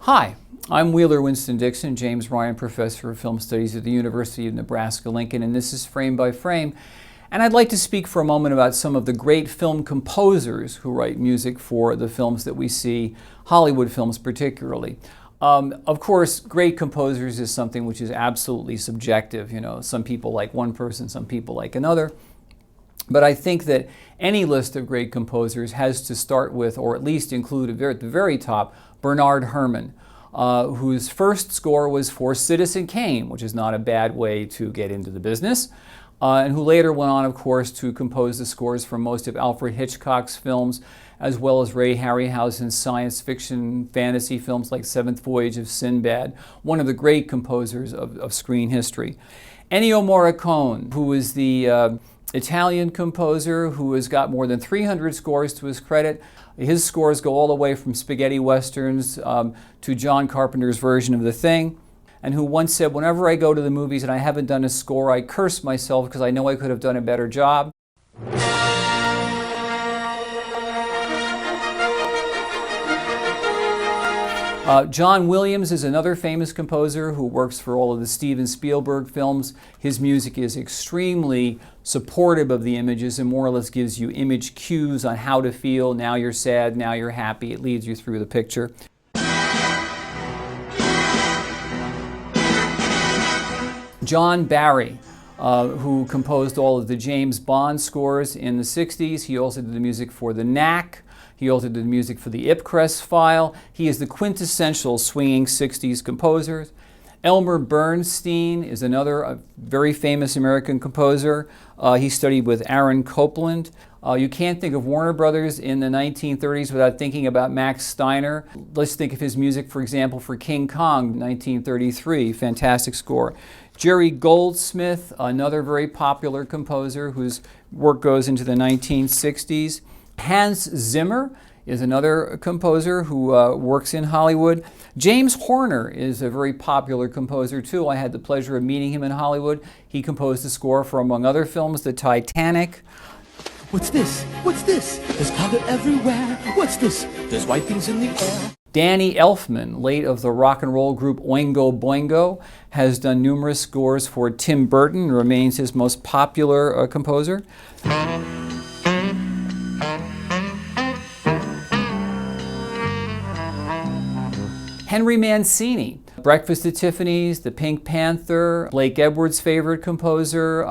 Hi, I'm Wheeler Winston Dixon, James Ryan Professor of Film Studies at the University of Nebraska-Lincoln, and this is Frame by Frame. And I'd like to speak for a moment about some of the great film composers who write music for the films that we see, Hollywood films particularly. Of course, great composers is something which is absolutely subjective. You know, some people like one person, some people like another. But I think that any list of great composers has to start with, or at least include at the very top, Bernard Herrmann, whose first score was for Citizen Kane, which is not a bad way to get into the business, and who later went on, of course, to compose the scores for most of Alfred Hitchcock's films, as well as Ray Harryhausen's science fiction fantasy films like Seventh Voyage of Sinbad, one of the great composers of screen history. Ennio Morricone, who is the Italian composer who has got more than 300 scores to his credit. His scores go all the way from spaghetti westerns to John Carpenter's version of The Thing, and who once said, "Whenever I go to the movies and I haven't done a score, I curse myself because I know I could have done a better job." John Williams is another famous composer who works for all of the Steven Spielberg films. His music is extremely supportive of the images and more or less gives you image cues on how to feel. Now you're sad, now you're happy. It leads you through the picture. John Barry, who composed all of the James Bond scores in the 60s. He also did the music for The Knack. He also did the music for the Ipcress File. He is the quintessential swinging 60s composer. Elmer Bernstein is another very famous American composer. He studied with Aaron Copland. You can't think of Warner Brothers in the 1930s without thinking about Max Steiner. Let's think of his music, for example, for King Kong, 1933, fantastic score. Jerry Goldsmith, another very popular composer whose work goes into the 1960s. Hans Zimmer is another composer who works in Hollywood. James Horner is a very popular composer too. I had the pleasure of meeting him in Hollywood. He composed the score for, among other films, The Titanic. What's this? What's this? There's powder everywhere. What's this? There's white things in the air. Danny Elfman, late of the rock and roll group Oingo Boingo, has done numerous scores for Tim Burton and remains his most popular composer. Henry Mancini, Breakfast at Tiffany's, The Pink Panther, Blake Edwards' favorite composer,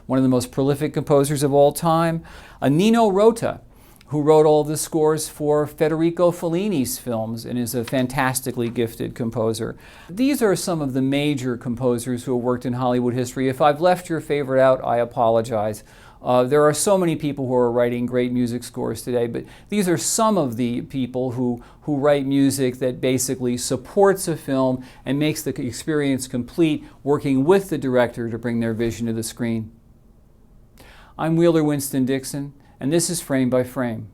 one of the most prolific composers of all time. Nino Rota, who wrote all the scores for Federico Fellini's films and is a fantastically gifted composer. These are some of the major composers who have worked in Hollywood history. If I've left your favorite out, I apologize. There are so many people who are writing great music scores today, but these are some of the people who write music that basically supports a film and makes the experience complete, working with the director to bring their vision to the screen. I'm Wheeler Winston Dixon, and this is Frame by Frame.